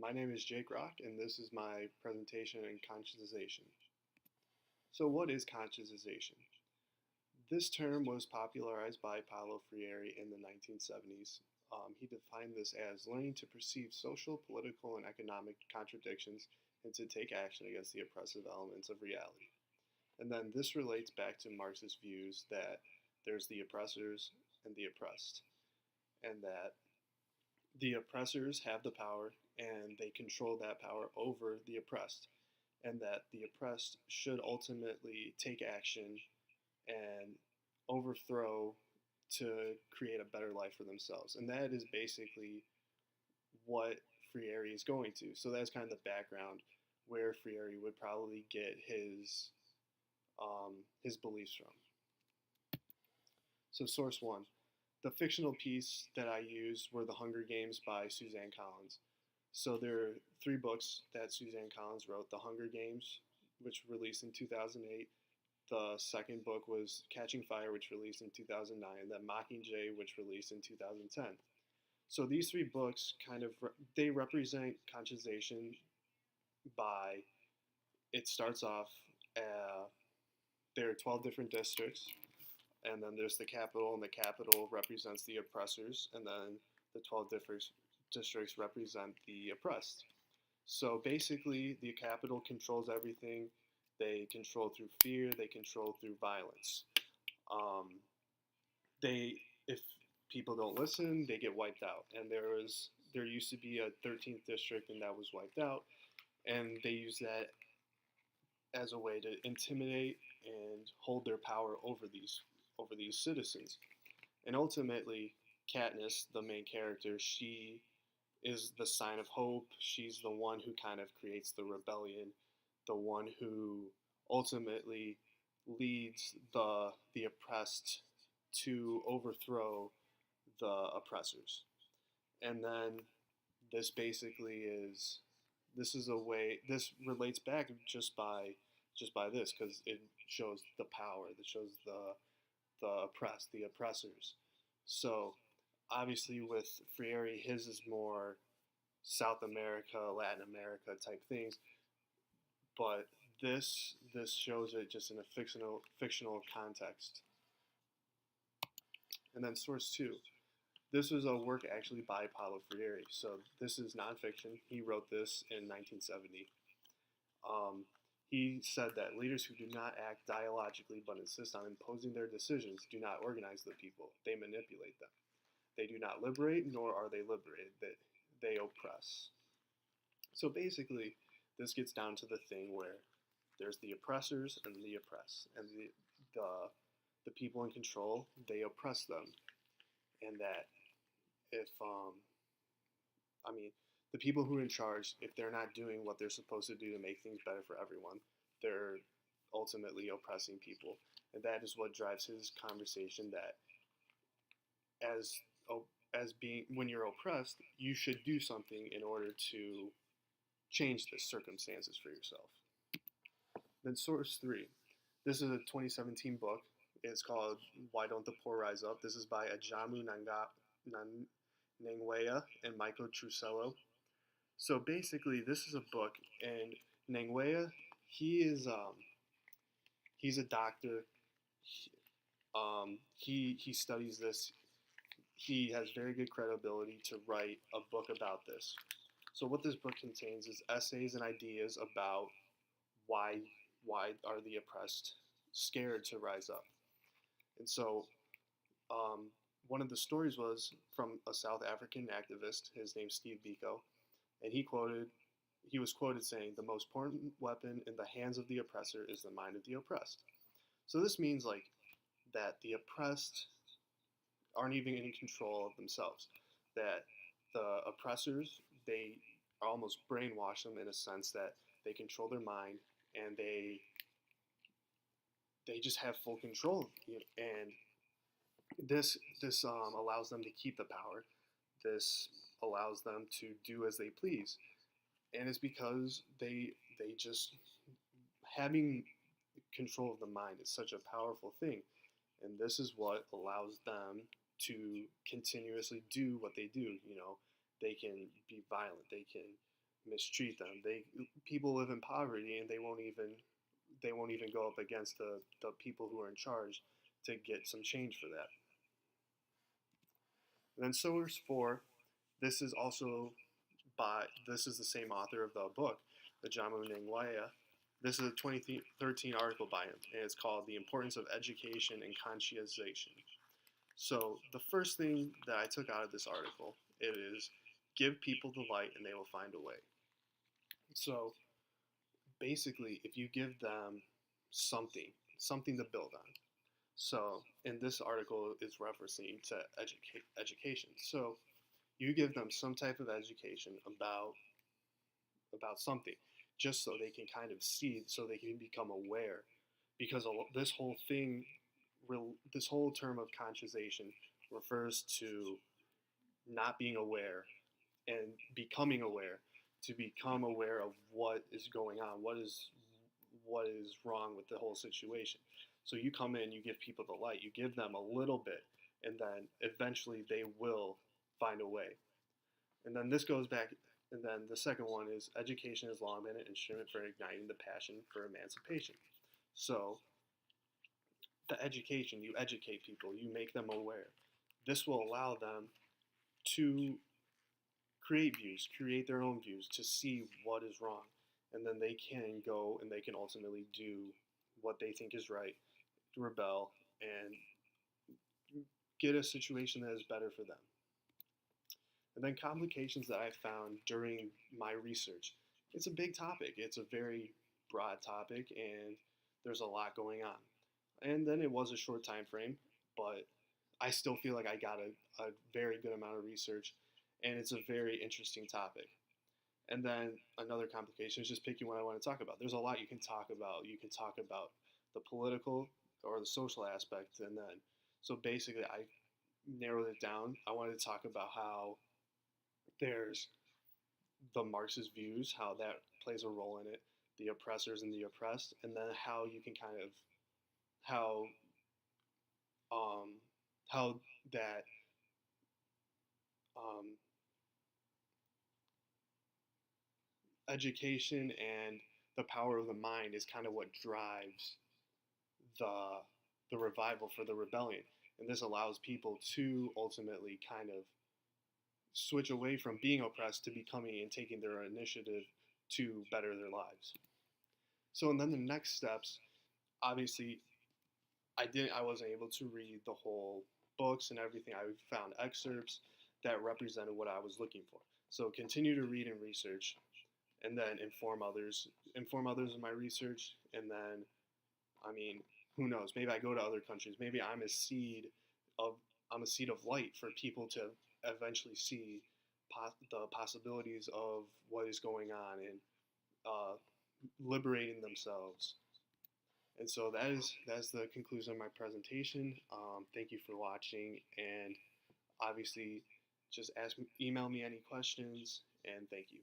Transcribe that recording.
My name is Jake Rock, and this is my presentation on conscientization. So, what is conscientization? This term was popularized by Paulo Freire in the 1970s. He defined this as learning to perceive social, political, and economic contradictions and to take action against the oppressive elements of reality. And then this relates back to Marxist views that there's the oppressors and the oppressed, and that the oppressors have the power and they control that power over the oppressed, and that the oppressed should ultimately take action and overthrow to create a better life for themselves. And that is basically what Freire is going to. So that's kind of the background where Freire would probably get his beliefs from. So source one. The fictional piece that I used were The Hunger Games by Suzanne Collins. So there are three books that Suzanne Collins wrote. The Hunger Games, which released in 2008. The second book was Catching Fire, which released in 2009. And then Mockingjay, which released in 2010. So these three books they represent conscientization by, it starts off, there are 12 different districts, and then there's the capital, and the capital represents the oppressors, and then the 12 different districts represent the oppressed. So basically, the capital controls everything. They control through fear. They control through violence. If people don't listen, they get wiped out. And there used to be a 13th district, and that was wiped out. And they use that as a way to intimidate and hold their power over these citizens. And ultimately, Katniss, the main character, she is the sign of hope. She's the one who kind of creates the rebellion, the one who ultimately leads the oppressed to overthrow the oppressors. And then this basically this relates back just by this, because it shows the power, that shows the oppressed, the oppressors. So obviously with Freire, his is more South America, Latin America type things, but this shows it just in a fictional context. And then source two. This was a work actually by Paulo Freire. So this is nonfiction. He wrote this in 1970. He said that leaders who do not act dialogically but insist on imposing their decisions do not organize the people. They manipulate them. They do not liberate, nor are they liberated. They oppress. So basically, this gets down to the thing where there's the oppressors and the oppressed. And the people in control, they oppress them. And that if, the people who are in charge, if they're not doing what they're supposed to do to make things better for everyone, they're ultimately oppressing people. And that is what drives his conversation, that when you're oppressed, you should do something in order to change the circumstances for yourself. Then source three. This is a 2017 book. It's called Why Don't the Poor Rise Up? This is by Ajamu Nangwea and Michael Trusello. So basically, this is a book, and Nangwea, he's a doctor. He studies this. He has very good credibility to write a book about this. So what this book contains is essays and ideas about why are the oppressed scared to rise up. And so one of the stories was from a South African activist. His name's Steve Biko, and he was quoted saying, "The most potent weapon in the hands of the oppressor is the mind of the oppressed." So this means that the oppressed aren't even in control of themselves. That the oppressors, they almost brainwash them in a sense that they control their mind, and they just have full control. And this allows them to keep the power. This allows them to do as they please. And it's because they just, having control of the mind is such a powerful thing. And this is what allows them to continuously do what they do. They can be violent. They can mistreat them. People live in poverty, and they won't even go up against the people who are in charge to get some change for that. And then Source 4, this is also this is the same author of the book, the Jamu Ningwaya. This is a 2013 article by him, and it's called The Importance of Education and Conscientization. So the first thing that I took out of this article, it is give people the light and they will find a way. So basically, if you give them something to build on. So in this article is referencing to education. So you give them some type of education about something, just so they can kind of see, so they can become aware. Because this whole thing, this whole term of conscientization refers to not being aware and becoming aware, to become aware of what is going on, what is wrong with the whole situation. So you come in, you give people the light, you give them a little bit, and then eventually they will find a way. And then this goes back, and then the second one is education has long been an instrument for igniting the passion for emancipation. So the education, you educate people, you make them aware. This will allow them to create their own views, to see what is wrong. And then they can go and they can ultimately do what they think is right, rebel, and get a situation that is better for them. And then complications that I found during my research. It's a big topic. It's a very broad topic, and there's a lot going on. And then it was a short time frame, but I still feel like I got a very good amount of research, and it's a very interesting topic. And then another complication is just picking what I want to talk about. There's a lot you can talk about. You can talk about the political or the social aspect, and then so basically I narrowed it down. I wanted to talk about how there's the Marxist views, how that plays a role in it, the oppressors and the oppressed, and then how you can kind of how how that um, education and the power of the mind is kind of what drives the the revival for the rebellion, and this allows people to ultimately kind of switch away from being oppressed to becoming and taking their initiative to better their lives. So, and then the next steps, obviously, I wasn't able to read the whole books and everything. I found excerpts that represented what I was looking for. So continue to read and research, and then inform others of my research, and then, I mean, who knows? Maybe I go to other countries. Maybe of I'm a seed of light for people to eventually see the possibilities of what is going on, and liberating themselves. And so that's the conclusion of my presentation. Thank you for watching, and obviously just email me any questions, and thank you.